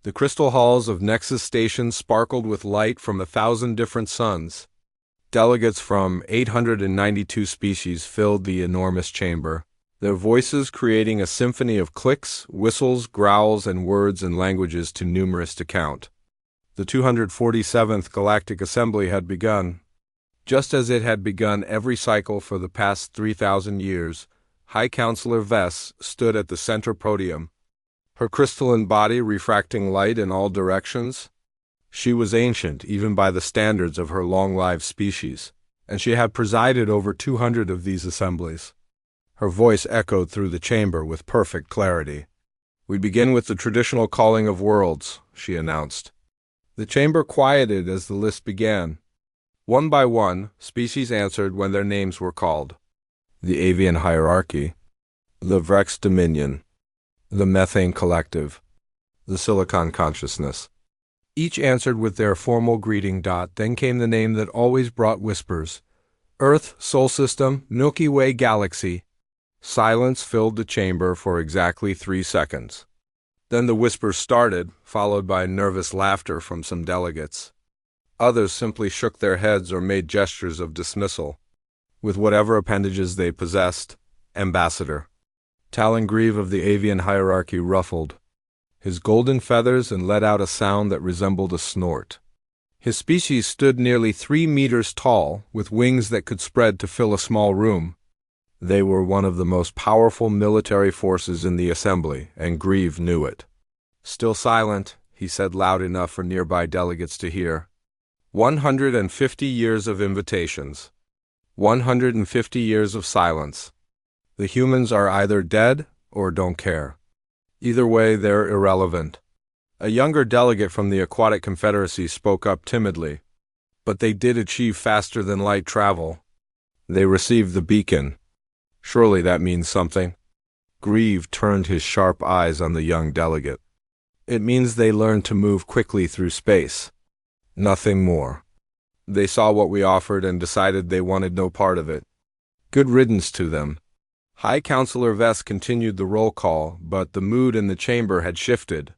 The crystal halls of Nexus Station sparkled with light from 1,000 different suns. Delegates from 892 species filled the enormous chamber, their voices creating a symphony of clicks, whistles, growls, and words and languages too numerous to count. The 247th Galactic Assembly had begun. Just as it had begun every cycle for the past 3,000 years, High Counselor Vess stood at the center podium, her crystalline body refracting light in all directions. She was ancient even by the standards of her long-lived species, and she had presided over 200 of these assemblies. Her voice echoed through the chamber with perfect clarity. "We begin with the traditional calling of worlds," she announced. The chamber quieted as the list began. One by one, species answered when their names were called. The Avian Hierarchy, the Vrex Dominion, the Methane Collective, the Silicon Consciousness. Each answered with their formal greeting. Then came the name that always brought whispers. Earth, Sol System, Milky Way Galaxy. Silence filled the chamber for exactly 3 seconds. Then the whispers started, followed by nervous laughter from some delegates. Others simply shook their heads or made gestures of dismissal. With whatever appendages they possessed, Ambassador. Talon Grieve of the Avian Hierarchy ruffled his golden feathers and let out a sound that resembled a snort. His species stood nearly 3 meters tall, with wings that could spread to fill a small room. They were one of the most powerful military forces in the assembly, and Grieve knew it. Still silent, he said loud enough for nearby delegates to hear. 150 years of invitations. 150 years of silence. The humans are either dead or don't care. Either way, they're irrelevant. A younger delegate from the Aquatic Confederacy spoke up timidly. But they did achieve faster than light travel. They received the beacon. Surely that means something. Grieve turned his sharp eyes on the young delegate. It means they learned to move quickly through space. Nothing more. They saw what we offered and decided they wanted no part of it. Good riddance to them. High Counselor Vess continued the roll call, but the mood in the chamber had shifted.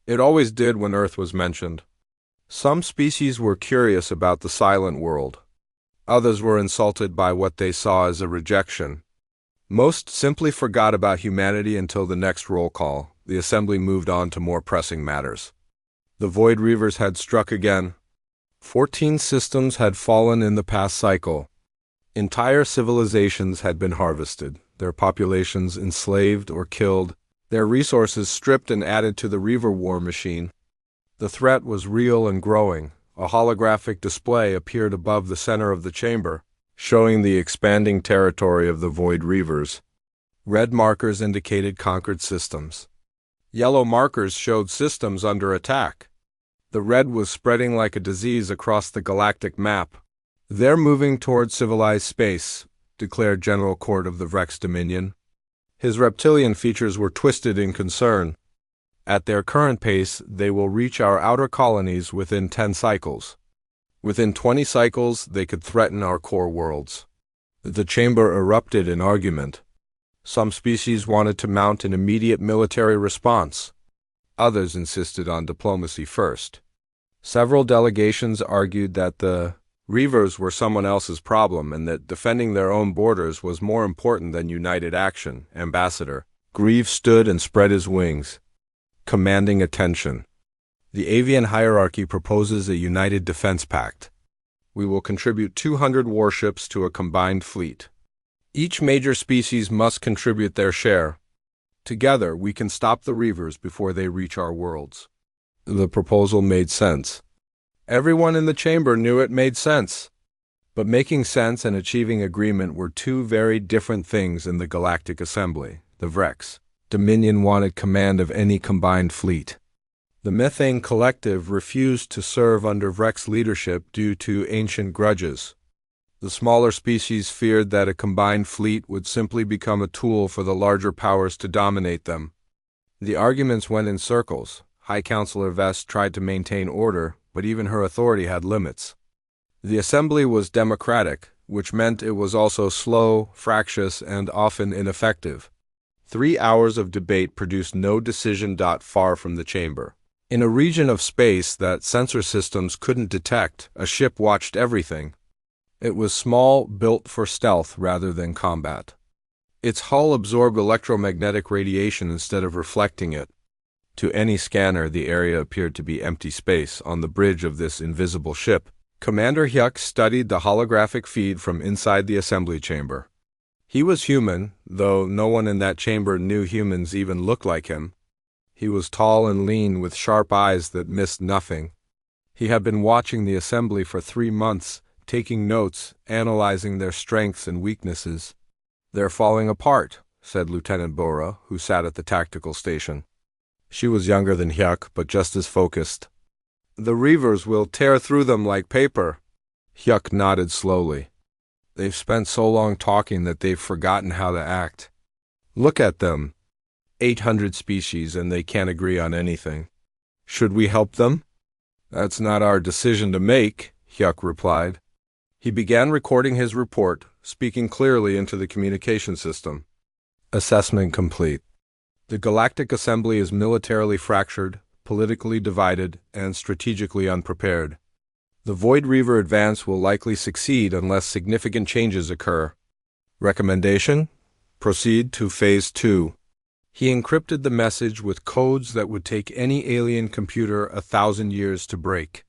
It always did when Earth was mentioned. Some species were curious about the silent world. Others were insulted by what they saw as a rejection. Most simply forgot about humanity until the next roll call. The assembly moved on to more pressing matters. The Void Reavers had struck again. 14 systems had fallen in the past cycle. Entire civilizations had been harvested, their populations enslaved or killed, their resources stripped and added to the Reaver war machine. The threat was real and growing. A holographic display appeared above the center of the chamber, showing the expanding territory of the Void Reavers. Red markers indicated conquered systems. Yellow markers showed systems under attack. The red was spreading like a disease across the galactic map. "They're moving toward civilized space," declared General Court of the Vrex Dominion. His reptilian features were twisted in concern. "At their current pace, they will reach our outer colonies within 10 cycles. Within 20 cycles, they could threaten our core worlds." The chamber erupted in argument. Some species wanted to mount an immediate military response. Others insisted on diplomacy first. Several delegations argued that the Reavers were someone else's problem and that defending their own borders was more important than united action. Ambassador Grieve stood and spread his wings, commanding attention. "The Avian Hierarchy proposes a united defense pact. We will contribute 200 warships to a combined fleet. Each major species must contribute their share. Together, we can stop the Reavers before they reach our worlds." The proposal made sense. Everyone in the chamber knew it made sense. But making sense and achieving agreement were two very different things in the Galactic Assembly. The Vrex Dominion wanted command of any combined fleet. The Methane Collective refused to serve under Vrex leadership due to ancient grudges. The smaller species feared that a combined fleet would simply become a tool for the larger powers to dominate them. The arguments went in circles. High Counselor Vess tried to maintain order, but even her authority had limits. The assembly was democratic, which meant it was also slow, fractious, and often ineffective. 3 hours of debate produced no decision. Far from the chamber, In a region of space that sensor systems couldn't detect, a ship watched everything. It was small, built for stealth rather than combat. Its hull absorbed electromagnetic radiation instead of reflecting it. To any scanner, the area appeared to be empty space. On the bridge of this invisible ship, Commander Hyuk studied the holographic feed from inside the assembly chamber. He was human, though no one in that chamber knew humans even looked like him. He was tall and lean with sharp eyes that missed nothing. He had been watching the assembly for 3 months, taking notes, analyzing their strengths and weaknesses. "They're falling apart," said Lieutenant Bora, who sat at the tactical station. She was younger than Hyuk, but just as focused. "The Reavers will tear through them like paper." Hyuk nodded slowly. "They've spent so long talking that they've forgotten how to act. Look at them. 800 species and they can't agree on anything. Should we help them?" "That's not our decision to make," Hyuk replied. He began recording his report, speaking clearly into the communication system. Assessment complete. The Galactic Assembly is militarily fractured, politically divided, and strategically unprepared. The Void Reaver advance will likely succeed unless significant changes occur. Recommendation? Proceed to Phase 2. He encrypted the message with codes that would take any alien computer 1,000 years to break.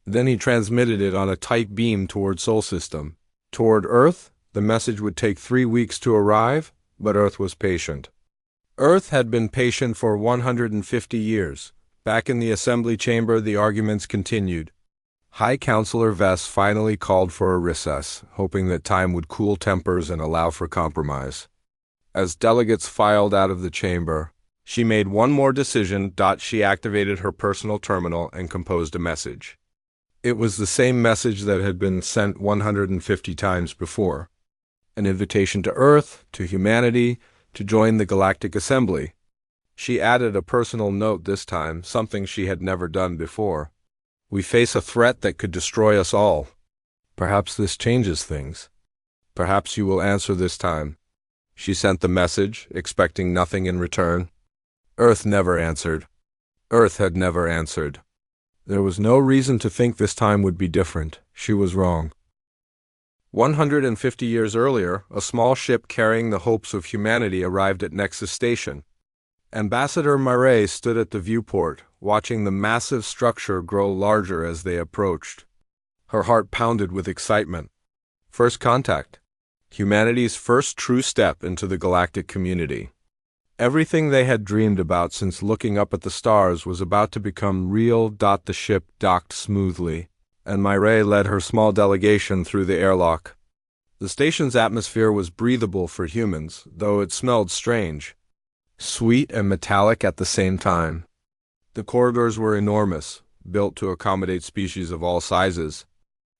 Then he transmitted it on a tight beam toward Sol System. Toward Earth, the message would take 3 weeks to arrive, but Earth was patient. Earth had been patient for 150 years. Back in the assembly chamber, the arguments continued. High Counselor Vess finally called for a recess, hoping that time would cool tempers and allow for compromise. As delegates filed out of the chamber, she made one more decision. She activated her personal terminal and composed a message. It was the same message that had been sent 150 times before. An invitation to Earth, to humanity, to join the Galactic Assembly. She added a personal note this time, something she had never done before. "We face a threat that could destroy us all. Perhaps this changes things. Perhaps you will answer this time." She sent the message, expecting nothing in return. Earth never answered. Earth had never answered. There was no reason to think this time would be different. She was wrong. 150 years earlier, a small ship carrying the hopes of humanity arrived at Nexus Station. Ambassador Mare stood at the viewport, watching the massive structure grow larger as they approached. Her heart pounded with excitement. First contact. Humanity's first true step into the galactic community. Everything they had dreamed about since looking up at the stars was about to become real. The ship docked smoothly, and Mire led her small delegation through the airlock. The station's atmosphere was breathable for humans, though it smelled strange. Sweet and metallic at the same time. The corridors were enormous, built to accommodate species of all sizes.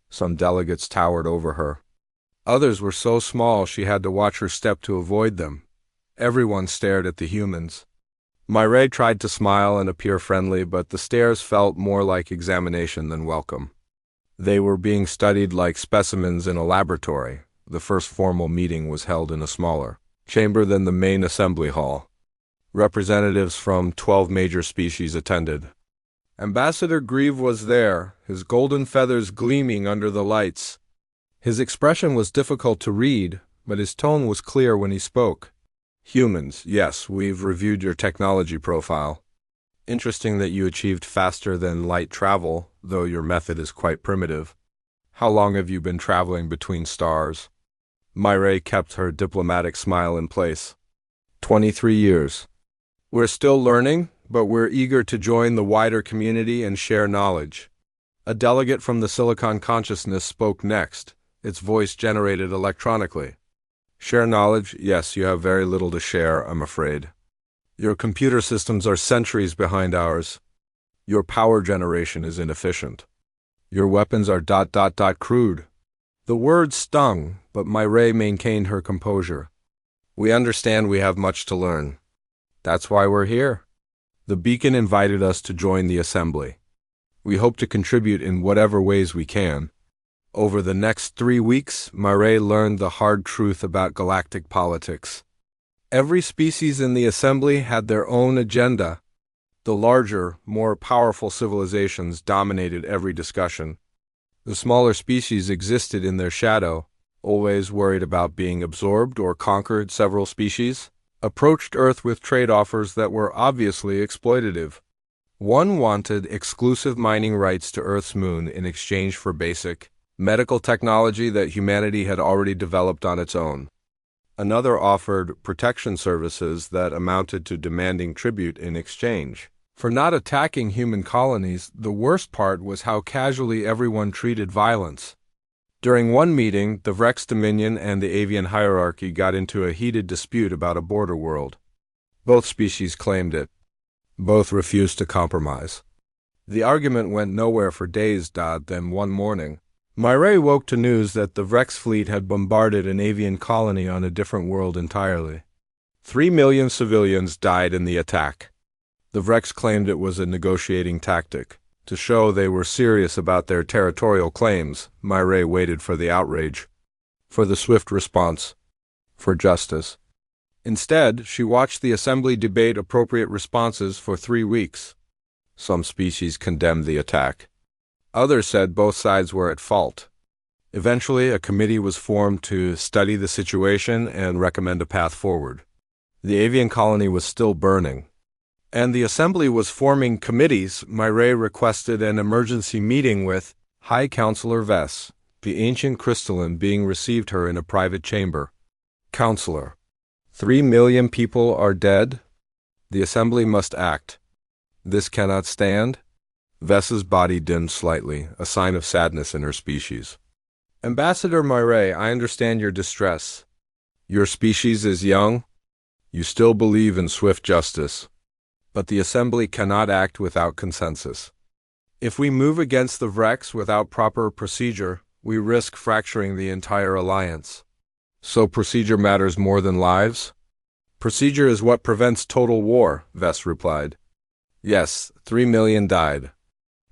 Some delegates towered over her. Others were so small she had to watch her step to avoid them. Everyone stared at the humans. Mire tried to smile and appear friendly, but the stares felt more like examination than welcome. They were being studied like specimens in a laboratory. The first formal meeting was held in a smaller chamber than the main assembly hall. Representatives from 12 major species attended. Ambassador Grieve was there, his golden feathers gleaming under the lights. His expression was difficult to read, but his tone was clear when he spoke. "Humans, yes, we've reviewed your technology profile. Interesting that you achieved faster than light travel, though your method is quite primitive. How long have you been traveling between stars?" Mire kept her diplomatic smile in place. 23 years. "We're still learning, but we're eager to join the wider community and share knowledge." A delegate from the Silicon Consciousness spoke next, its voice generated electronically. "Share knowledge? Yes, you have very little to share, I'm afraid. Your computer systems are centuries behind ours. Your power generation is inefficient. Your weapons are ... crude." The words stung, but Mire maintained her composure. "We understand we have much to learn. That's why we're here. The beacon invited us to join the assembly. We hope to contribute in whatever ways we can." Over the next 3 weeks, Mire learned the hard truth about galactic politics. Every species in the assembly had their own agenda. The larger, more powerful civilizations dominated every discussion. The smaller species existed in their shadow, always worried about being absorbed or conquered. Several species approached Earth with trade offers that were obviously exploitative. One wanted exclusive mining rights to Earth's moon in exchange for basic medical technology that humanity had already developed on its own. Another offered protection services that amounted to demanding tribute in exchange for not attacking human colonies. The worst part was how casually everyone treated violence. During one meeting, the Vrex Dominion and the avian hierarchy got into a heated dispute about a border world. Both species claimed it. Both refused to compromise. The argument went nowhere for days. Then one morning, Myray woke to news that the Vrex fleet had bombarded an avian colony on a different world entirely. 3 million civilians died in the attack. The Vrex claimed it was a negotiating tactic. To show they were serious about their territorial claims, Myray waited for the outrage, for the swift response, for justice. Instead, she watched the assembly debate appropriate responses for 3 weeks. Some species condemned the attack. Others said both sides were at fault. Eventually, a committee was formed to study the situation and recommend a path forward. The avian colony was still burning, and the assembly was forming committees. Myray requested an emergency meeting with High Counselor Vess, the ancient crystalline being received her in a private chamber. Counselor, 3 million people are dead. The assembly must act. This cannot stand. Vess's body dimmed slightly, a sign of sadness in her species. Ambassador Myray, I understand your distress. Your species is young. You still believe in swift justice. But the assembly cannot act without consensus. If we move against the Vrex without proper procedure, we risk fracturing the entire alliance. So procedure matters more than lives? Procedure is what prevents total war, Vess replied. Yes, 3 million died.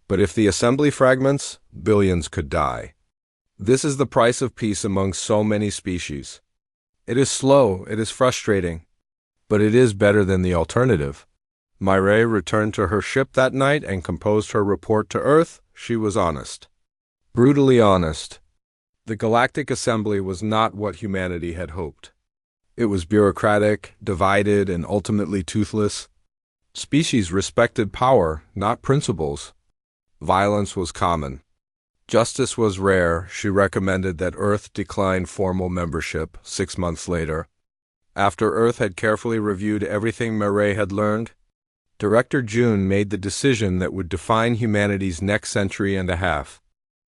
But if the assembly fragments, billions could die. This is the price of peace among so many species. It is slow, it is frustrating, but it is better than the alternative. Myray returned to her ship that night and composed her report to Earth. She was honest. Brutally honest. The Galactic Assembly was not what humanity had hoped. It was bureaucratic, divided, and ultimately toothless. Species respected power, not principles. Violence was common. Justice was rare. She recommended that Earth decline formal membership 6 months later. After Earth had carefully reviewed everything Myray had learned, Director June made the decision that would define humanity's next century and a half.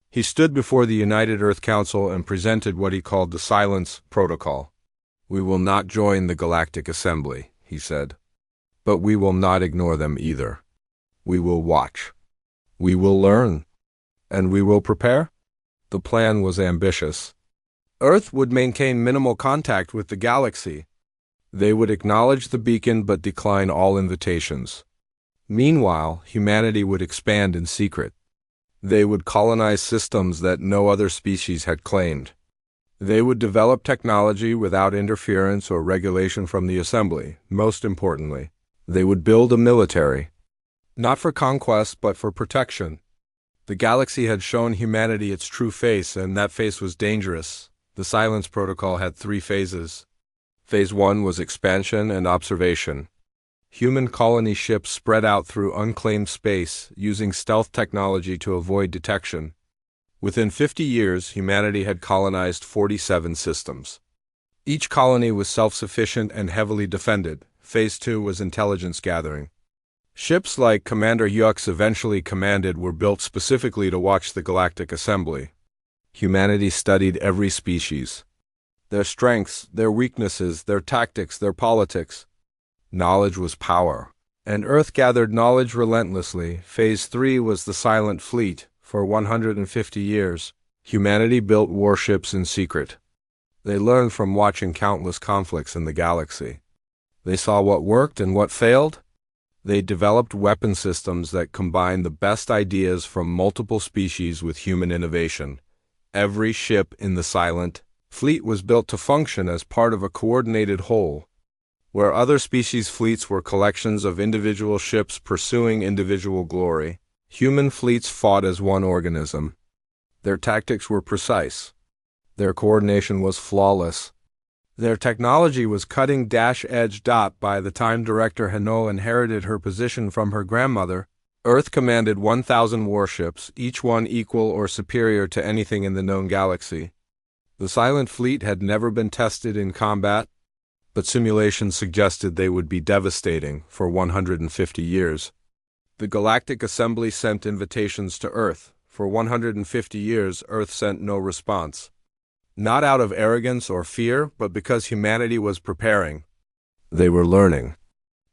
He stood before the United Earth Council and presented what he called the Silence Protocol. We will not join the Galactic Assembly, he said. But we will not ignore them either. We will watch. We will learn. And we will prepare? The plan was ambitious. Earth would maintain minimal contact with the galaxy. They would acknowledge the beacon but decline all invitations. Meanwhile, humanity would expand in secret. They would colonize systems that no other species had claimed. They would develop technology without interference or regulation from the assembly. Most importantly, they would build a military. Not for conquest, but for protection. The galaxy had shown humanity its true face, and that face was dangerous. The Silence Protocol had 3 phases. Phase 1 was expansion and observation. Human colony ships spread out through unclaimed space, using stealth technology to avoid detection. Within 50 years, humanity had colonized 47 systems. Each colony was self-sufficient and heavily defended. Phase 2 was intelligence gathering. Ships like Commander Hux eventually commanded were built specifically to watch the Galactic Assembly. Humanity studied every species. Their strengths, their weaknesses, their tactics, their politics. Knowledge was power, and Earth gathered knowledge relentlessly. Phase 3 was the Silent Fleet. For 150 years, humanity built warships in secret. They learned from watching countless conflicts in the galaxy. They saw what worked and what failed. They developed weapon systems that combined the best ideas from multiple species with human innovation. Every ship in the Silent Fleet was built to function as part of a coordinated whole. Where other species' fleets were collections of individual ships pursuing individual glory, human fleets fought as one organism. Their tactics were precise. Their coordination was flawless. Their technology was cutting-edge. By the time Director Hano inherited her position from her grandmother, Earth commanded 1,000 warships, each one equal or superior to anything in the known galaxy. The Silent Fleet had never been tested in combat, but simulations suggested they would be devastating for 150 years. The Galactic Assembly sent invitations to Earth. For 150 years, Earth sent no response. Not out of arrogance or fear, but because humanity was preparing. They were learning.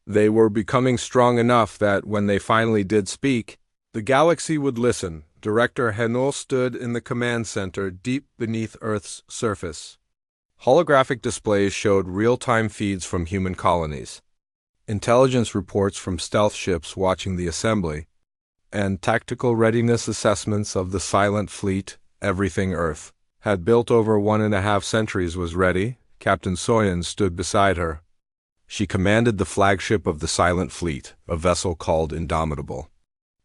They were becoming strong enough that when they finally did speak, the galaxy would listen. Director Hano stood in the command center deep beneath Earth's surface. Holographic displays showed real-time feeds from human colonies, intelligence reports from stealth ships watching the assembly, and tactical readiness assessments of the Silent Fleet. Everything Earth had built over 1.5 centuries was ready. Captain Soyan stood beside her. She commanded the flagship of the Silent Fleet, a vessel called Indomitable.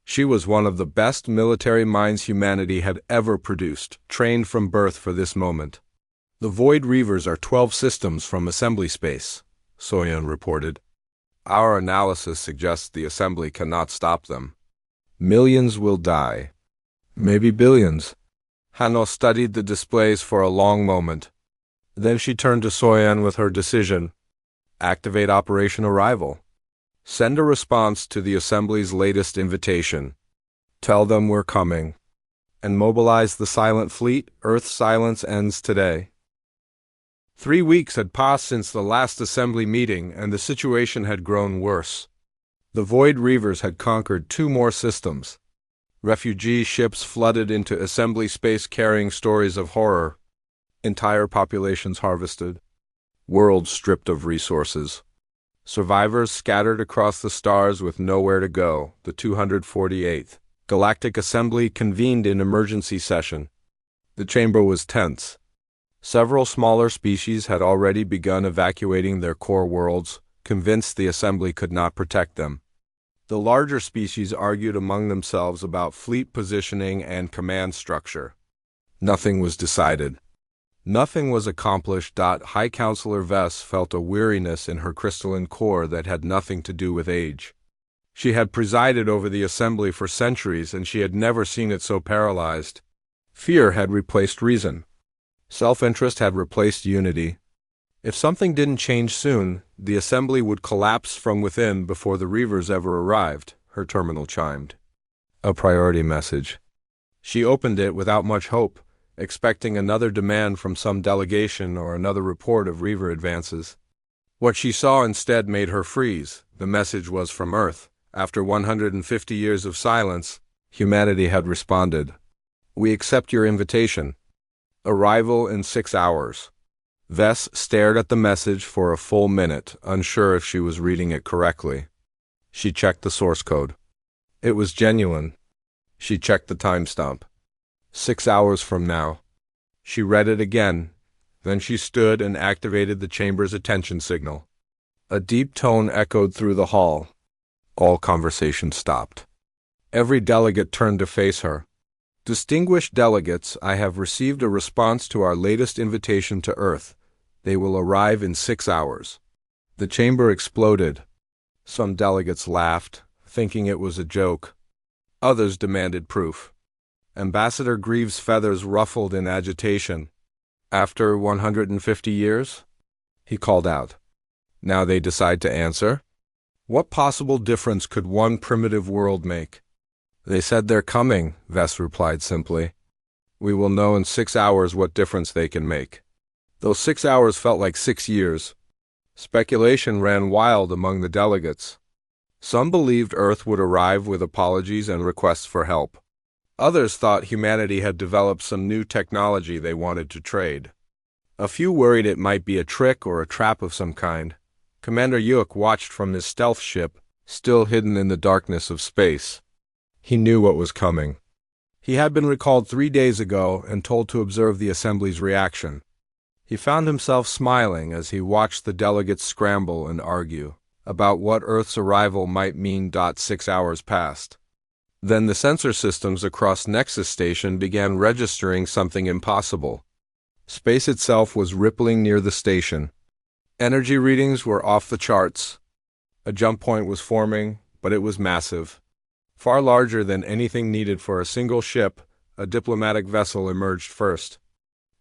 She was one of the best military minds humanity had ever produced, trained from birth for this moment. The Void Reavers are 12 systems from assembly space, Soyan reported. Our analysis suggests the assembly cannot stop them. Millions will die. Maybe billions. Hano studied the displays for a long moment. Then she turned to Soyan with her decision. Activate Operation Arrival. Send a response to the Assembly's latest invitation. Tell them we're coming. And mobilize the Silent Fleet. Earth's silence ends today. 3 weeks had passed since the last Assembly meeting, and the situation had grown worse. The Void Reavers had conquered 2 more systems. Refugee ships flooded into Assembly space carrying stories of horror. Entire populations harvested. Worlds stripped of resources. Survivors scattered across the stars with nowhere to go. The 248th Galactic Assembly convened in emergency session. The chamber was tense. Several smaller species had already begun evacuating their core worlds, convinced the Assembly could not protect them. The larger species argued among themselves about fleet positioning and command structure. Nothing was decided. Nothing was accomplished. High Counselor Vess felt a weariness in her crystalline core that had nothing to do with age. She had presided over the Assembly for centuries, and she had never seen it so paralyzed. Fear had replaced reason. Self-interest had replaced unity. If something didn't change soon, the Assembly would collapse from within before the Reavers ever arrived, her terminal chimed. A priority message. She opened it without much hope, expecting another demand from some delegation or another report of Reaver advances. What she saw instead made her freeze. The message was from Earth. After 150 years of silence, humanity had responded. We accept your invitation. Arrival in 6 hours. Vess stared at the message for a full minute, unsure if she was reading it correctly. She checked the source code. It was genuine. She checked the timestamp. 6 hours from now. She read it again. Then she stood and activated the chamber's attention signal. A deep tone echoed through the hall. All conversation stopped. Every delegate turned to face her. Distinguished delegates, I have received a response to our latest invitation to Earth. They will arrive in 6 hours. The chamber exploded. Some delegates laughed, thinking it was a joke. Others demanded proof. Ambassador Greaves' feathers ruffled in agitation. After 150 years? He called out. Now they decide to answer? What possible difference could one primitive world make? They said they're coming, Vess replied simply. We will know in 6 hours what difference they can make. Those 6 hours felt like 6 years. Speculation ran wild among the delegates. Some believed Earth would arrive with apologies and requests for help. Others thought humanity had developed some new technology they wanted to trade. A few worried it might be a trick or a trap of some kind. Commander Yuk watched from his stealth ship, still hidden in the darkness of space. He knew what was coming. He had been recalled 3 days ago and told to observe the Assembly's reaction. He found himself smiling as he watched the delegates scramble and argue about what Earth's arrival might mean. 6 hours passed. Then the sensor systems across Nexus Station began registering something impossible. Space itself was rippling near the station. Energy readings were off the charts. A jump point was forming, but it was massive. Far larger than anything needed for a single ship, a diplomatic vessel emerged first.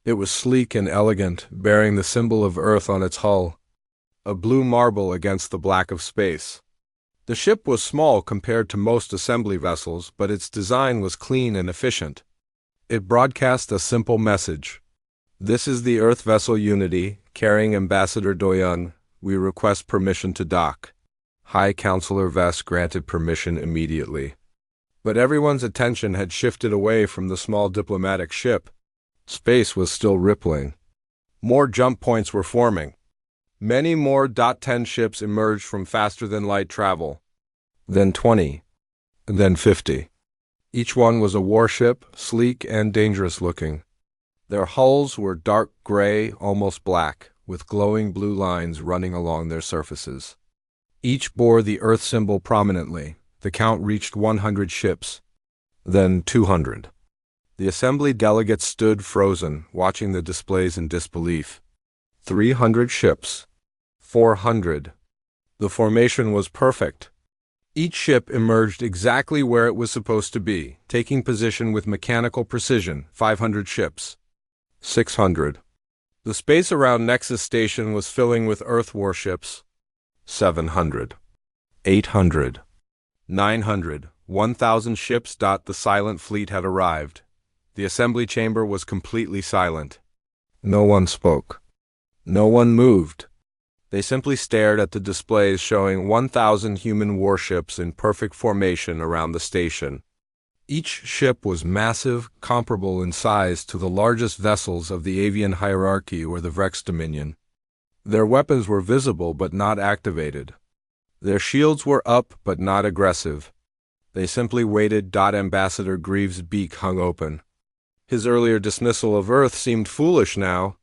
It was sleek and elegant, bearing the symbol of Earth on its hull, a blue marble against the black of space. The ship was small compared to most assembly vessels, but its design was clean and efficient. It broadcast a simple message. This is the Earth vessel Unity, carrying Ambassador Doyon. We request permission to dock. High Counselor Vess granted permission immediately. But everyone's attention had shifted away from the small diplomatic ship. Space was still rippling. More jump points were forming. Many more .10 ships emerged from faster-than-light travel. Then 20. Then 50. Each one was a warship, sleek and dangerous-looking. Their hulls were dark gray, almost black, with glowing blue lines running along their surfaces. Each bore the Earth symbol prominently. The count reached 100 ships. Then 200. The assembly delegates stood frozen, watching the displays in disbelief. 300 ships. 400. The formation was perfect. Each ship emerged exactly where it was supposed to be, taking position with mechanical precision. 500 ships. 600. The space around Nexus Station was filling with Earth warships. 700. 800. 900. 1,000 ships. The silent fleet had arrived. The assembly chamber was completely silent. No one spoke. No one moved. They simply stared at the displays showing 1,000 human warships in perfect formation around the station. Each ship was massive, comparable in size to the largest vessels of the avian hierarchy or the Vrex Dominion. Their weapons were visible but not activated. Their shields were up but not aggressive. They simply waited. Ambassador Greaves' beak hung open. His earlier dismissal of Earth seemed foolish now.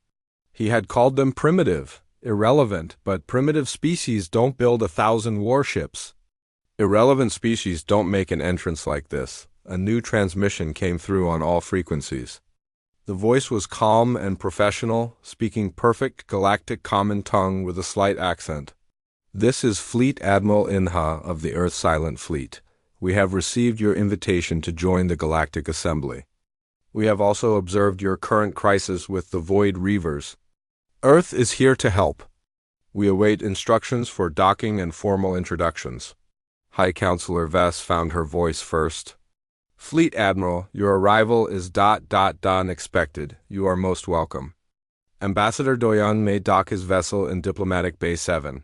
He had called them primitive, irrelevant, but primitive species don't build 1,000 warships. Irrelevant species don't make an entrance like this. A new transmission came through on all frequencies. The voice was calm and professional, speaking perfect galactic common tongue with a slight accent. This is Fleet Admiral Inha of the Earth Silent Fleet. We have received your invitation to join the Galactic Assembly. We have also observed your current crisis with the Void Reavers. Earth is here to help. We await instructions for docking and formal introductions. High Counselor Vess found her voice first. Fleet Admiral, your arrival is ... expected. You are most welcome. Ambassador Doyon may dock his vessel in Diplomatic Bay 7.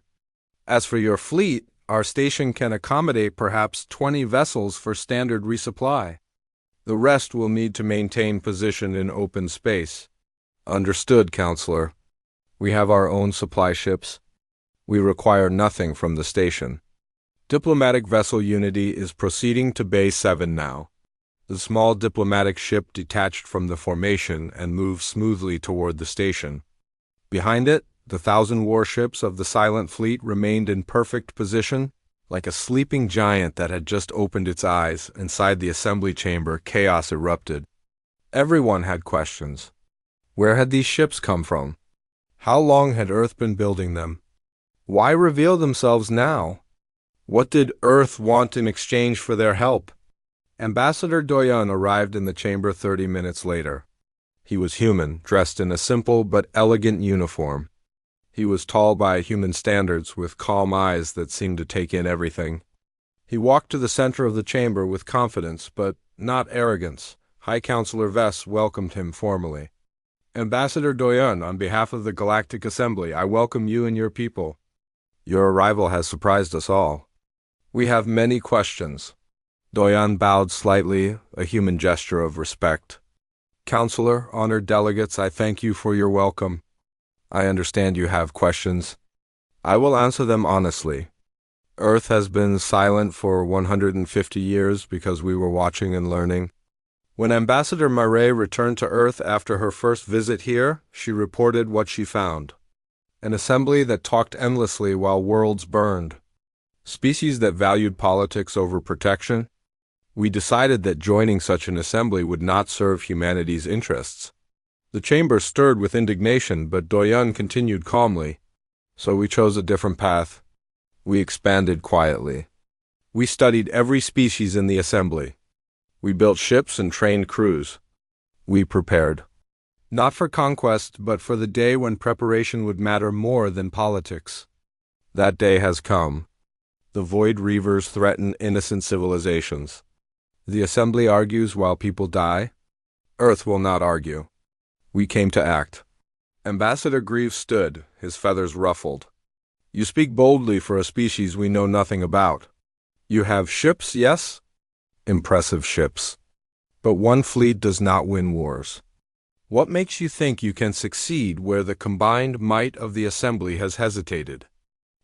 As for your fleet, our station can accommodate perhaps 20 vessels for standard resupply. The rest will need to maintain position in open space. Understood, Counselor. We have our own supply ships. We require nothing from the station. Diplomatic Vessel Unity is proceeding to Bay 7 now. The small diplomatic ship detached from the formation and moved smoothly toward the station. Behind it, the 1,000 warships of the Silent Fleet remained in perfect position. Like a sleeping giant that had just opened its eyes, inside the assembly chamber, chaos erupted. Everyone had questions. Where had these ships come from? How long had Earth been building them? Why reveal themselves now? What did Earth want in exchange for their help? Ambassador Doyon arrived in the chamber 30 minutes later. He was human, dressed in a simple but elegant uniform. He was tall by human standards, with calm eyes that seemed to take in everything. He walked to the center of the chamber with confidence, but not arrogance. High Counselor Vess welcomed him formally. Ambassador Doyon, on behalf of the Galactic Assembly, I welcome you and your people. Your arrival has surprised us all. We have many questions. Doyon bowed slightly, a human gesture of respect. Counselor, honored delegates, I thank you for your welcome. I understand you have questions. I will answer them honestly. Earth has been silent for 150 years because we were watching and learning. When Ambassador Murray returned to Earth after her first visit here, she reported what she found. An assembly that talked endlessly while worlds burned. Species that valued politics over protection. We decided that joining such an assembly would not serve humanity's interests. The chamber stirred with indignation, but Doyun continued calmly. So we chose a different path. We expanded quietly. We studied every species in the assembly. We built ships and trained crews. We prepared. Not for conquest, but for the day when preparation would matter more than politics. That day has come. The Void Reavers threaten innocent civilizations. The assembly argues while people die. Earth will not argue. We came to act. Ambassador Grieve stood, his feathers ruffled. You speak boldly for a species we know nothing about. You have ships, yes? Impressive ships. But one fleet does not win wars. What makes you think you can succeed where the combined might of the assembly has hesitated?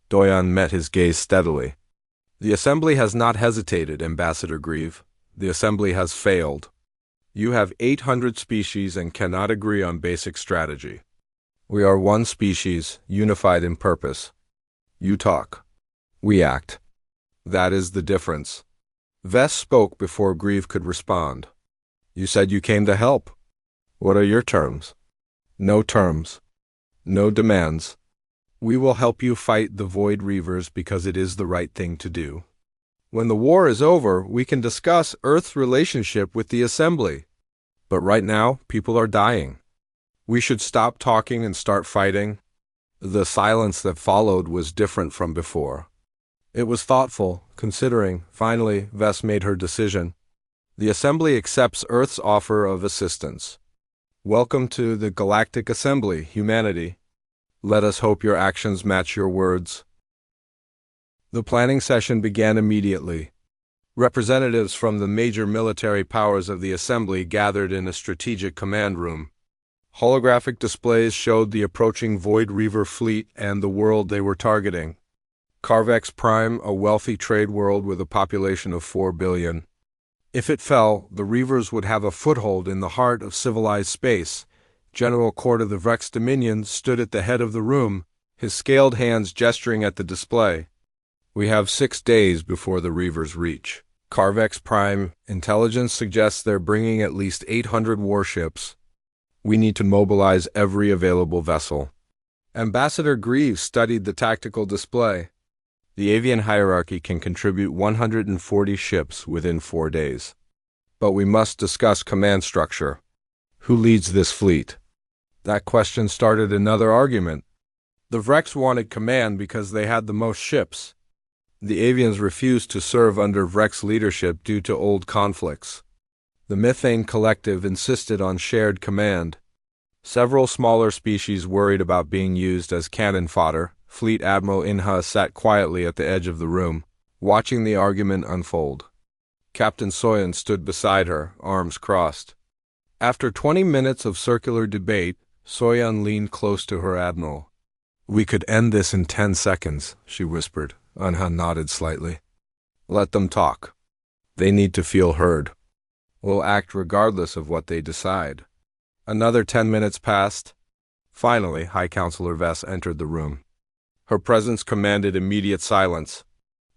Doyan met his gaze steadily. The assembly has not hesitated, Ambassador Grieve. The assembly has failed. You have 800 species and cannot agree on basic strategy. We are one species, unified in purpose. You talk. We act. That is the difference. Vess spoke before Grieve could respond. You said you came to help. What are your terms? No terms. No demands. We will help you fight the Void Reavers because it is the right thing to do. When the war is over, we can discuss Earth's relationship with the Assembly. But right now, people are dying. We should stop talking and start fighting. The silence that followed was different from before. It was thoughtful, considering. Finally, Vess made her decision. The Assembly accepts Earth's offer of assistance. Welcome to the Galactic Assembly, humanity. Let us hope your actions match your words. The planning session began immediately. Representatives from the major military powers of the Assembly gathered in a strategic command room. Holographic displays showed the approaching Void Reaver fleet and the world they were targeting. Carvex Prime, a wealthy trade world with a population of 4 billion. If it fell, the Reavers would have a foothold in the heart of civilized space. General Court of the Vrex Dominion stood at the head of the room, his scaled hands gesturing at the display. We have 6 days before the Reavers reach. Carvex Prime intelligence suggests they're bringing at least 800 warships. We need to mobilize every available vessel. Ambassador Grieve studied the tactical display. The avian hierarchy can contribute 140 ships within 4 days. But we must discuss command structure. Who leads this fleet? That question started another argument. The Vrex wanted command because they had the most ships. The avians refused to serve under Vrex leadership due to old conflicts. The Methane Collective insisted on shared command. Several smaller species worried about being used as cannon fodder. Fleet Admiral Inha sat quietly at the edge of the room, watching the argument unfold. Captain Soyan stood beside her, arms crossed. After 20 minutes of circular debate, Soyan leaned close to her admiral. We could end this in 10 seconds, she whispered. Inha nodded slightly. Let them talk. They need to feel heard. We'll act regardless of what they decide. Another 10 minutes passed. Finally, High Counselor Vess entered the room. Her presence commanded immediate silence.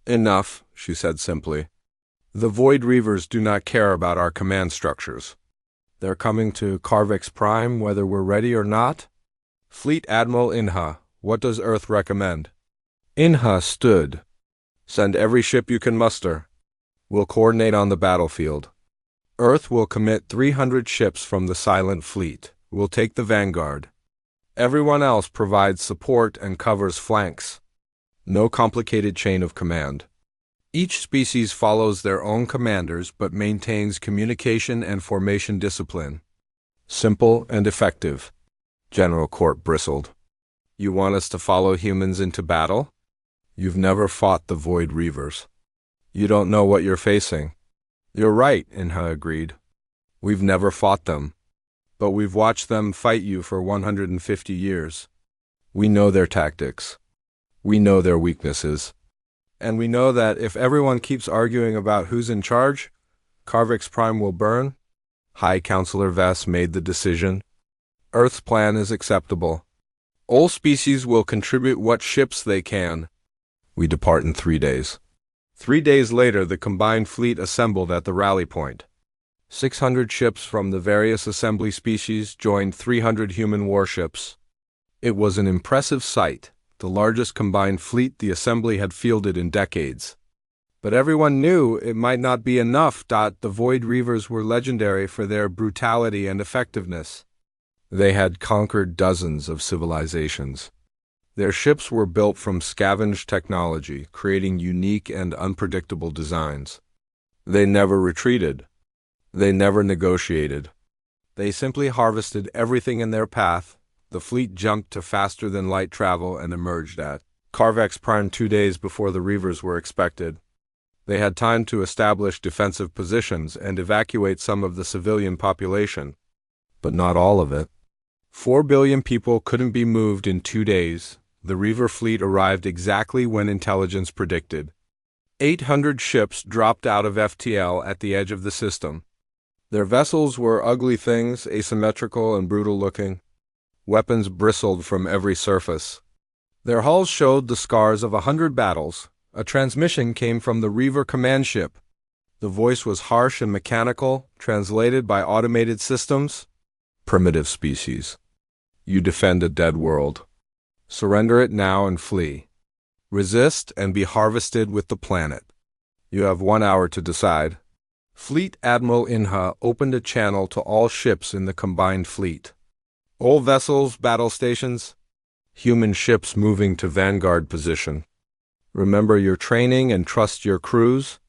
Enough, she said simply. The Void Reavers do not care about our command structures. They're coming to Carvex Prime whether we're ready or not. Fleet Admiral Inha, what does Earth recommend? Inha stood. Send every ship you can muster. We'll coordinate on the battlefield. Earth will commit 300 ships from the Silent Fleet. We'll take the vanguard. Everyone else provides support and covers flanks. No complicated chain of command. Each species follows their own commanders but maintains communication and formation discipline. Simple and effective. General Court bristled. You want us to follow humans into battle? You've never fought the Void Reavers. You don't know what you're facing. You're right, Inha agreed. We've never fought them. But we've watched them fight you for 150 years. We know their tactics. We know their weaknesses. And we know that if everyone keeps arguing about who's in charge, Carvex Prime will burn. High Counselor Vess made the decision. Earth's plan is acceptable. All species will contribute what ships they can. We depart in 3 days. 3 days later, the combined fleet assembled at the rally point. 600 ships from the various assembly species joined 300 human warships. It was an impressive sight, the largest combined fleet the assembly had fielded in decades. But everyone knew it might not be enough. The Void Reavers were legendary for their brutality and effectiveness. They had conquered dozens of civilizations. Their ships were built from scavenged technology, creating unique and unpredictable designs. They never retreated. They never negotiated. They simply harvested everything in their path. The fleet jumped to faster-than-light travel and emerged at Carvex Prime 2 days before the Reavers were expected. They had time to establish defensive positions and evacuate some of the civilian population, but not all of it. 4 billion people couldn't be moved in 2 days. The Reaver fleet arrived exactly when intelligence predicted. 800 ships dropped out of FTL at the edge of the system. Their vessels were ugly things, asymmetrical and brutal-looking. Weapons bristled from every surface. Their hulls showed the scars of 100 battles. A transmission came from the Reaver command ship. The voice was harsh and mechanical, translated by automated systems. Primitive species. You defend a dead world. Surrender it now and flee. Resist and be harvested with the planet. You have 1 hour to decide. Fleet Admiral Inha opened a channel to all ships in the combined fleet. All vessels, battle stations. Human ships moving to vanguard position. Remember your training and trust your crews.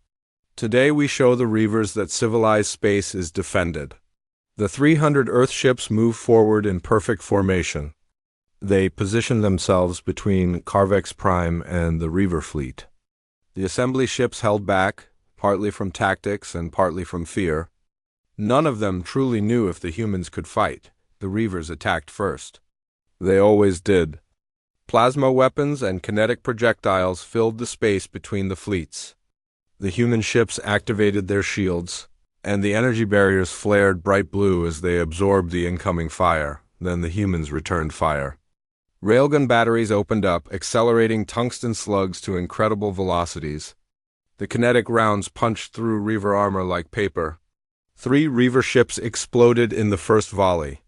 Today we show the Reavers that civilized space is defended. The 300 Earth ships move forward in perfect formation. They position themselves between Carvex Prime and the Reaver fleet. The assembly ships held back, partly from tactics and partly from fear. None of them truly knew if the humans could fight. The Reavers attacked first. They always did. Plasma weapons and kinetic projectiles filled the space between the fleets. The human ships activated their shields, and the energy barriers flared bright blue as they absorbed the incoming fire. Then the humans returned fire. Railgun batteries opened up, accelerating tungsten slugs to incredible velocities. The kinetic rounds punched through Reaver armor like paper. 3 Reaver ships exploded in the first volley.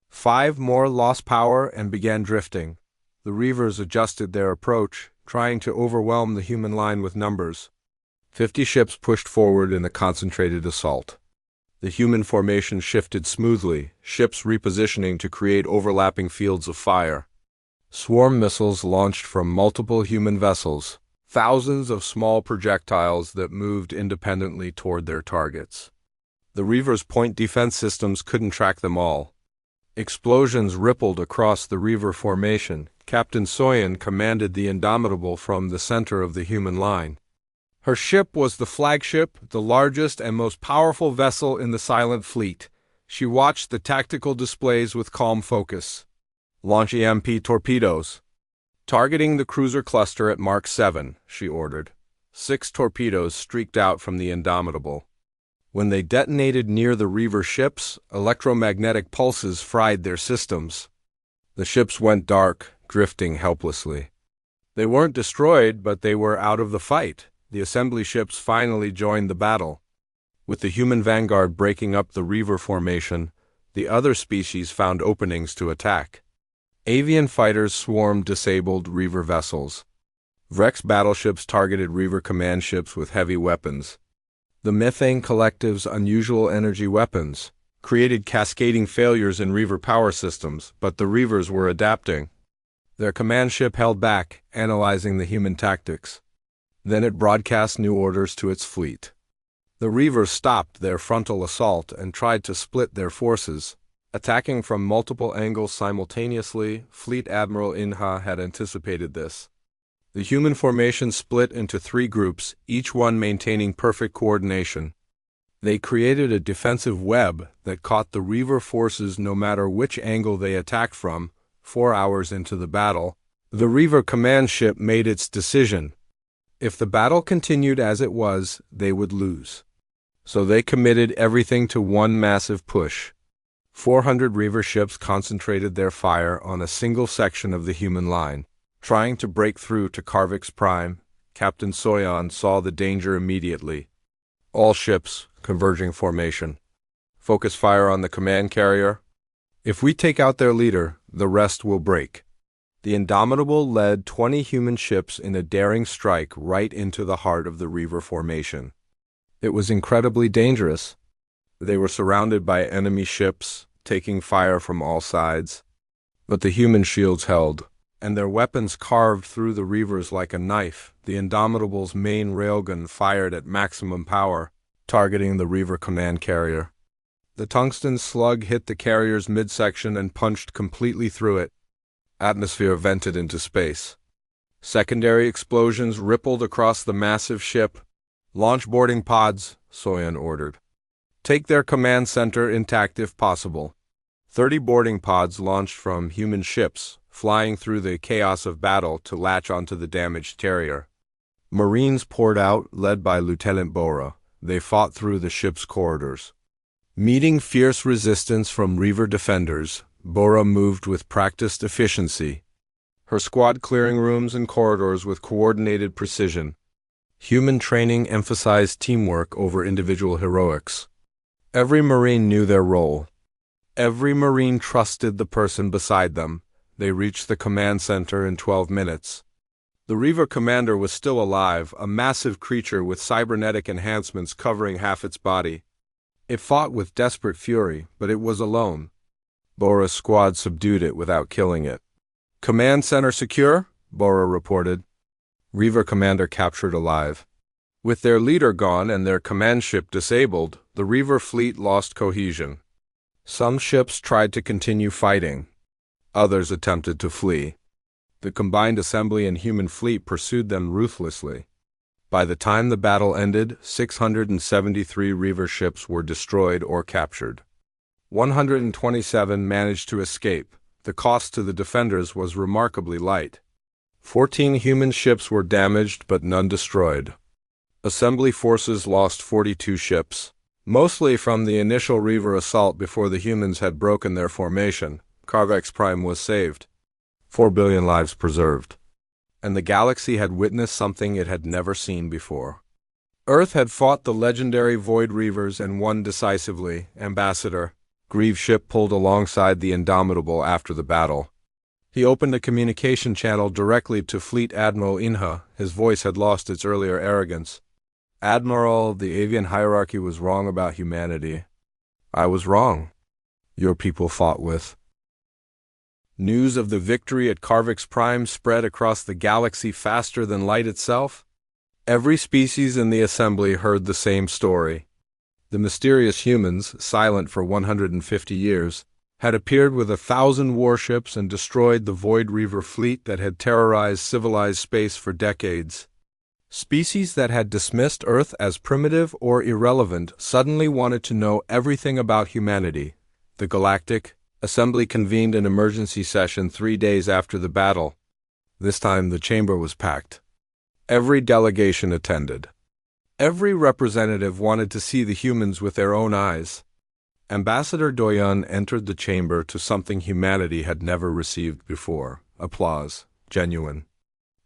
5 more lost power and began drifting. The Reavers adjusted their approach, trying to overwhelm the human line with numbers. 50 ships pushed forward in a concentrated assault. The human formation shifted smoothly, ships repositioning to create overlapping fields of fire. Swarm missiles launched from multiple human vessels, thousands of small projectiles that moved independently toward their targets. The Reavers' point defense systems couldn't track them all. Explosions rippled across the Reaver formation. Captain Soyan commanded the Indomitable from the center of the human line. Her ship was the flagship, the largest and most powerful vessel in the Silent Fleet. She watched the tactical displays with calm focus. Launch EMP torpedoes. Targeting the cruiser cluster at Mark 7, she ordered. 6 torpedoes streaked out from the Indomitable. When they detonated near the Reaver ships, electromagnetic pulses fried their systems. The ships went dark, drifting helplessly. They weren't destroyed, but they were out of the fight. The assembly ships finally joined the battle. With the human vanguard breaking up the Reaver formation, the other species found openings to attack. Avian fighters swarmed disabled Reaver vessels. Vrex battleships targeted Reaver command ships with heavy weapons. The Methane Collective's unusual energy weapons created cascading failures in Reaver power systems, but the Reavers were adapting. Their command ship held back, analyzing the human tactics. Then it broadcast new orders to its fleet. The Reavers stopped their frontal assault and tried to split their forces, attacking from multiple angles simultaneously. Fleet Admiral Inha had anticipated this. The human formation split into 3 groups, each one maintaining perfect coordination. They created a defensive web that caught the Reaver forces no matter which angle they attacked from. 4 hours into the battle, the Reaver command ship made its decision. If the battle continued as it was, they would lose. So they committed everything to one massive push. 400 Reaver ships concentrated their fire on a single section of the human line, trying to break through to Karvik's prime. Captain Soyan saw the danger immediately. All ships, converging formation. Focus fire on the command carrier. If we take out their leader, the rest will break. The Indomitable led 20 human ships in a daring strike right into the heart of the Reaver formation. It was incredibly dangerous. They were surrounded by enemy ships, taking fire from all sides. But the human shields held, and their weapons carved through the Reavers like a knife. The Indomitable's main railgun fired at maximum power, targeting the Reaver command carrier. The tungsten slug hit the carrier's midsection and punched completely through it. Atmosphere vented into space. Secondary explosions rippled across the massive ship. Launch boarding pods, Soyan ordered. Take their command center intact if possible. 30 boarding pods launched from human ships, flying through the chaos of battle to latch onto the damaged carrier. Marines poured out, led by Lieutenant Bora. They fought through the ship's corridors. Meeting fierce resistance from Reaver defenders, Bora moved with practiced efficiency. Her squad clearing rooms and corridors with coordinated precision. Human training emphasized teamwork over individual heroics. Every Marine knew their role. Every Marine trusted the person beside them. They reached the command center in 12 minutes. The Reaver commander was still alive, a massive creature with cybernetic enhancements covering half its body. It fought with desperate fury, but it was alone. Bora's squad subdued it without killing it. Command center secure, Bora reported. Reaver commander captured alive. With their leader gone and their command ship disabled, the Reaver fleet lost cohesion. Some ships tried to continue fighting. Others attempted to flee. The combined assembly and human fleet pursued them ruthlessly. By the time the battle ended, 673 Reaver ships were destroyed or captured. 127 managed to escape. The cost to the defenders was remarkably light. 14 human ships were damaged but none destroyed. Assembly forces lost 42 ships, mostly from the initial Reaver assault before the humans had broken their formation. Karvik's prime was saved. 4 billion lives preserved. And the galaxy had witnessed something it had never seen before. Earth had fought the legendary Void Reavers and won decisively. Ambassador Grieve's ship pulled alongside the Indomitable after the battle. He opened a communication channel directly to Fleet Admiral Inha. His voice had lost its earlier arrogance. Admiral, the avian hierarchy was wrong about humanity. I was wrong. Your people fought with. News of the victory at Karvik's prime spread across the galaxy faster than light itself. Every species in the assembly heard the same story. The mysterious humans, silent for 150 years, had appeared with 1,000 warships and destroyed the Void Reaver fleet that had terrorized civilized space for decades. Species that had dismissed Earth as primitive or irrelevant suddenly wanted to know everything about humanity. The Galactic Assembly convened an emergency session 3 days after the battle. This time the chamber was packed. Every delegation attended. Every representative wanted to see the humans with their own eyes. Ambassador Doyon entered the chamber to something humanity had never received before. Applause. Genuine.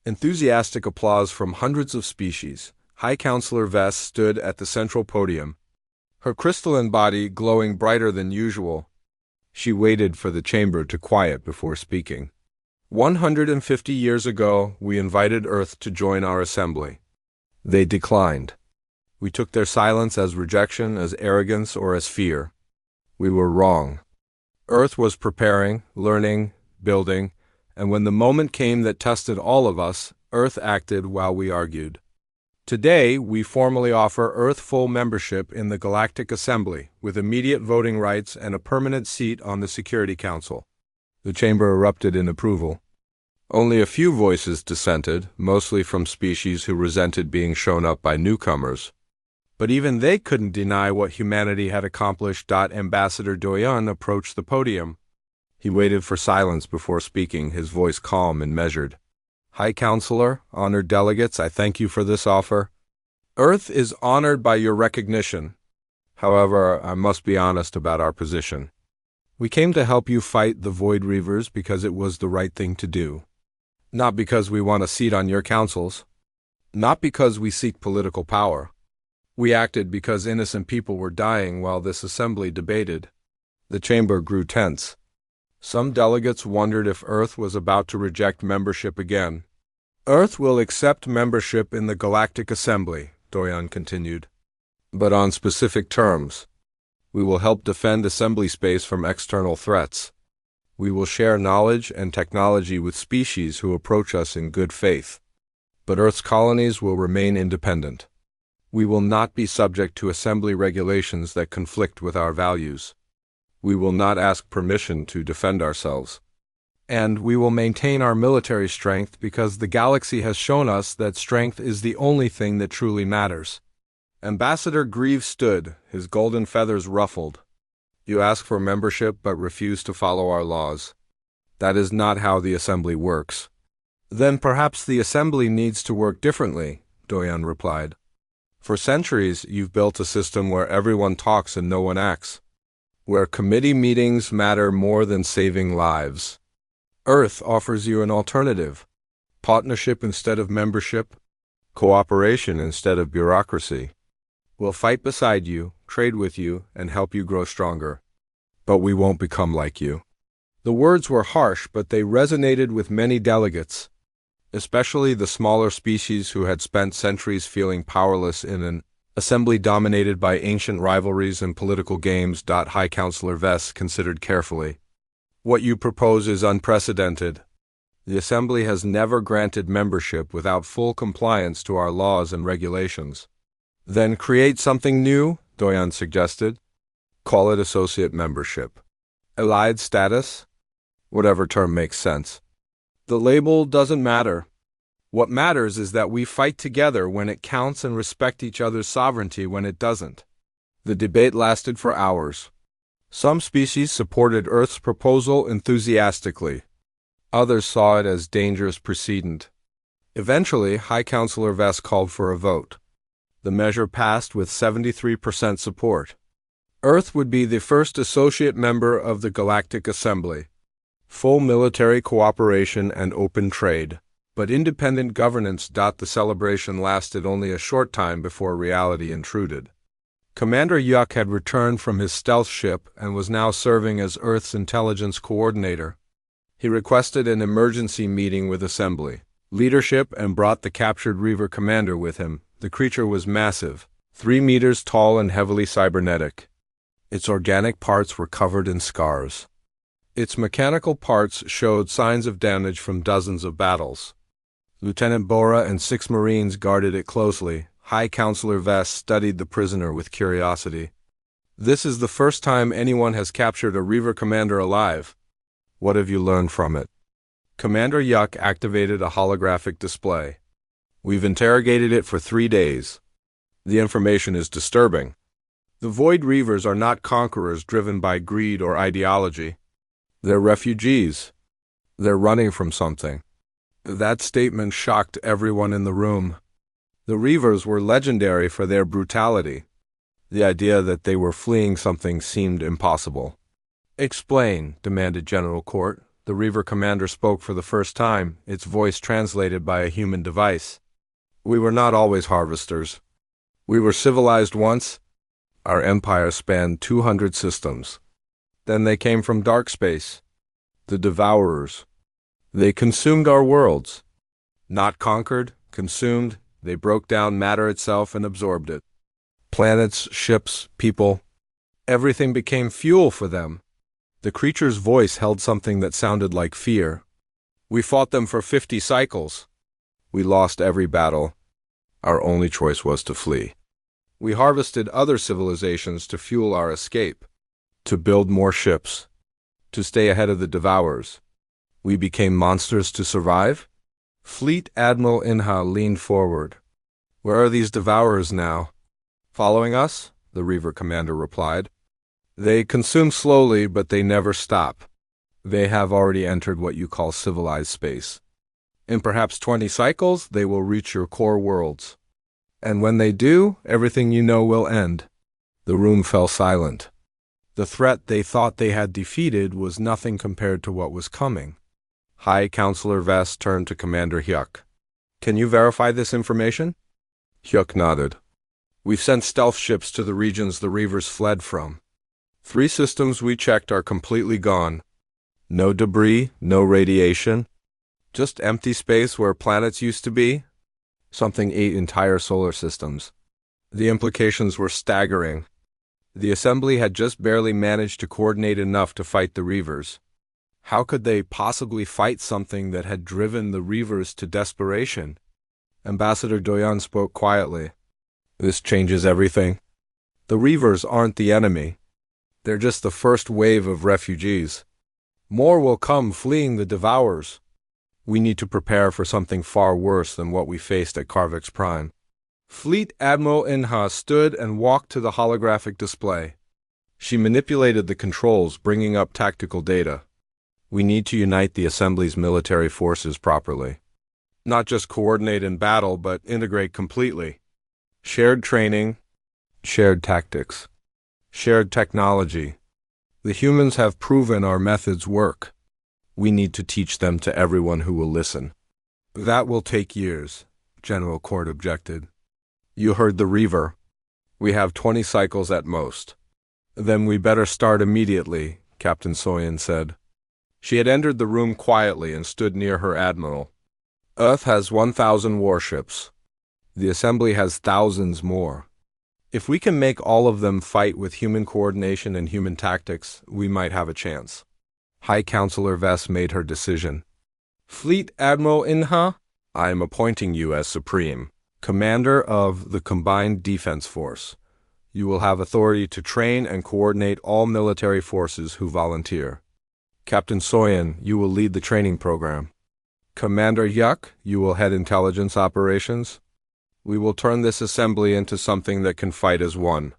Enthusiastic applause from hundreds of species. High Counselor Vess stood at the central podium, her crystalline body glowing brighter than usual. She waited for the chamber to quiet before speaking. 150 years ago, we invited Earth to join our assembly. They declined. We took their silence as rejection, as arrogance, or as fear. We were wrong. Earth was preparing, learning, building, and when the moment came that tested all of us, Earth acted while we argued. Today, we formally offer Earth full membership in the Galactic Assembly, with immediate voting rights and a permanent seat on the Security Council. The chamber erupted in approval. Only a few voices dissented, mostly from species who resented being shown up by newcomers. But even they couldn't deny what humanity had accomplished. Ambassador Doyon approached the podium. He waited for silence before speaking, his voice calm and measured. High Counselor, honored delegates, I thank you for this offer. Earth is honored by your recognition. However, I must be honest about our position. We came to help you fight the Void Reavers because it was the right thing to do. Not because we want a seat on your councils. Not because we seek political power. We acted because innocent people were dying while this assembly debated. The chamber grew tense. Some delegates wondered if Earth was about to reject membership again. Earth will accept membership in the Galactic Assembly, Doyon continued. But on specific terms. We will help defend assembly space from external threats. We will share knowledge and technology with species who approach us in good faith. But Earth's colonies will remain independent. We will not be subject to assembly regulations that conflict with our values. We will not ask permission to defend ourselves. And we will maintain our military strength because the galaxy has shown us that strength is the only thing that truly matters. Ambassador Grieve stood, his golden feathers ruffled. You ask for membership but refuse to follow our laws. That is not how the assembly works. Then perhaps the assembly needs to work differently, Doyon replied. For centuries, you've built a system where everyone talks and no one acts. Where committee meetings matter more than saving lives. Earth offers you an alternative. Partnership instead of membership. Cooperation instead of bureaucracy. We'll fight beside you, trade with you, and help you grow stronger. But we won't become like you. The words were harsh, but they resonated with many delegates, especially the smaller species who had spent centuries feeling powerless in an assembly dominated by ancient rivalries and political games. High Counselor Vess considered carefully. What you propose is unprecedented. The assembly has never granted membership without full compliance to our laws and regulations. Then create something new, Doyon suggested. Call it associate membership. Allied status? Whatever term makes sense. The label doesn't matter. What matters is that we fight together when it counts and respect each other's sovereignty when it doesn't. The debate lasted for hours. Some species supported Earth's proposal enthusiastically. Others saw it as dangerous precedent. Eventually, High Counselor Vess called for a vote. The measure passed with 73% support. Earth would be the first associate member of the Galactic Assembly. Full military cooperation and open trade. But independent governance. The celebration lasted only a short time before reality intruded. Commander Yuck had returned from his stealth ship and was now serving as Earth's intelligence coordinator. He requested an emergency meeting with Assembly leadership and brought the captured Reaver commander with him. The creature was massive, 3 meters tall and heavily cybernetic. Its organic parts were covered in scars. Its mechanical parts showed signs of damage from dozens of battles. Lieutenant Bora and 6 Marines guarded it closely. High Counselor Vess studied the prisoner with curiosity. This is the first time anyone has captured a Reaver commander alive. What have you learned from it? Commander Yuck activated a holographic display. We've interrogated it for 3 days. The information is disturbing. The Void Reavers are not conquerors driven by greed or ideology. They're refugees. They're running from something. That statement shocked everyone in the room. The Reavers were legendary for their brutality. The idea that they were fleeing something seemed impossible. Explain, demanded General Court. The Reaver commander spoke for the first time, its voice translated by a human device. We were not always harvesters. We were civilized once. Our empire spanned 200 systems. Then they came from dark space. The Devourers. They consumed our worlds. Not conquered, consumed, they broke down matter itself and absorbed it. Planets, ships, people. Everything became fuel for them. The creature's voice held something that sounded like fear. We fought them for 50 cycles. We lost every battle. Our only choice was to flee. We harvested other civilizations to fuel our escape, to build more ships, to stay ahead of the Devourers. We became monsters to survive? Fleet Admiral Inha leaned forward. Where are these Devourers now? Following us? The Reaver commander replied. They consume slowly, but they never stop. They have already entered what you call civilized space. In perhaps 20 cycles, they will reach your core worlds. And when they do, everything you know will end. The room fell silent. The threat they thought they had defeated was nothing compared to what was coming. High Counselor Vess turned to Commander Hyuk. "Can you verify this information?" Hyuk nodded. "We've sent stealth ships to the regions the Reavers fled from. 3 systems we checked are completely gone. No debris, no radiation. Just empty space where planets used to be. Something ate entire solar systems." The implications were staggering. The assembly had just barely managed to coordinate enough to fight the Reavers. How could they possibly fight something that had driven the Reavers to desperation? Ambassador Doyon spoke quietly. "This changes everything. The Reavers aren't the enemy. They're just the first wave of refugees. More will come fleeing the Devourers. We need to prepare for something far worse than what we faced at Carvex Prime." Fleet Admiral Inha stood and walked to the holographic display. She manipulated the controls, bringing up tactical data. "We need to unite the Assembly's military forces properly. Not just coordinate in battle, but integrate completely. Shared training, shared tactics, shared technology. The humans have proven our methods work. We need to teach them to everyone who will listen." "That will take years," General Cord objected. "You heard the Reaver. We have 20 cycles at most." "Then we better start immediately," Captain Soyan said. She had entered the room quietly and stood near her admiral. "Earth has 1,000 warships. The Assembly has thousands more. If we can make all of them fight with human coordination and human tactics, we might have a chance." High Counselor Vess made her decision. "Fleet Admiral Inha, I am appointing you as Supreme Commander of the Combined Defense Force. You will have authority to train and coordinate all military forces who volunteer. Captain Soyan, you will lead the training program. Commander Hyuk, you will head intelligence operations. We will turn this assembly into something that can fight as one."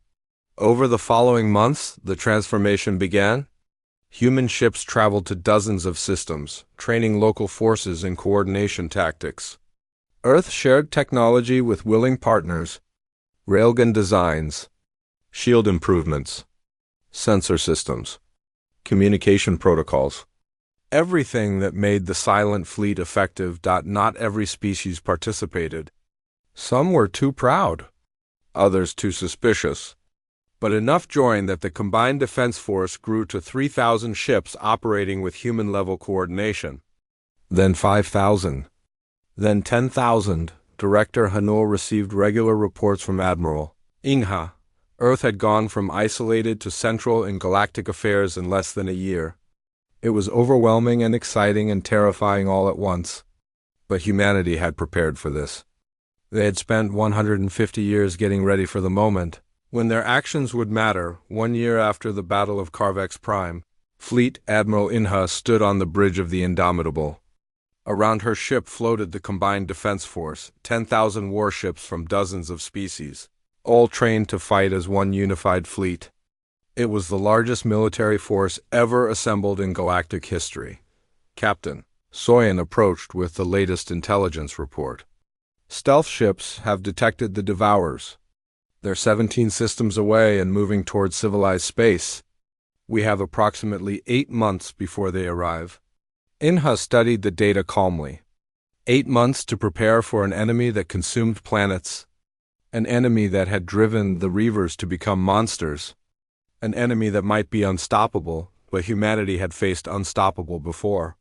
Over the following months, the transformation began. Human ships traveled to dozens of systems, training local forces in coordination tactics. Earth shared technology with willing partners, railgun designs, shield improvements, sensor systems, communication protocols. Everything that made the silent fleet effective. Not every species participated. Some were too proud, others too suspicious. But enough joined that the Combined Defense Force grew to 3,000 ships operating with human-level coordination. Then 5,000. Then 10,000. Director Hanul received regular reports from Admiral Inha. Earth had gone from isolated to central in galactic affairs in less than a year. It was overwhelming and exciting and terrifying all at once. But humanity had prepared for this. They had spent 150 years getting ready for the moment when their actions would matter. 1 year after the Battle of Carvex Prime, Fleet Admiral Inha stood on the bridge of the Indomitable. Around her ship floated the Combined Defense Force, 10,000 warships from dozens of species, all trained to fight as one unified fleet. It was the largest military force ever assembled in galactic history. Captain Soyan approached with the latest intelligence report. "Stealth ships have detected the Devourers. They're 17 systems away and moving towards civilized space. We have approximately 8 months before they arrive." Inha studied the data calmly. 8 months to prepare for an enemy that consumed planets, an enemy that had driven the Reavers to become monsters, an enemy that might be unstoppable, but humanity had faced unstoppable before.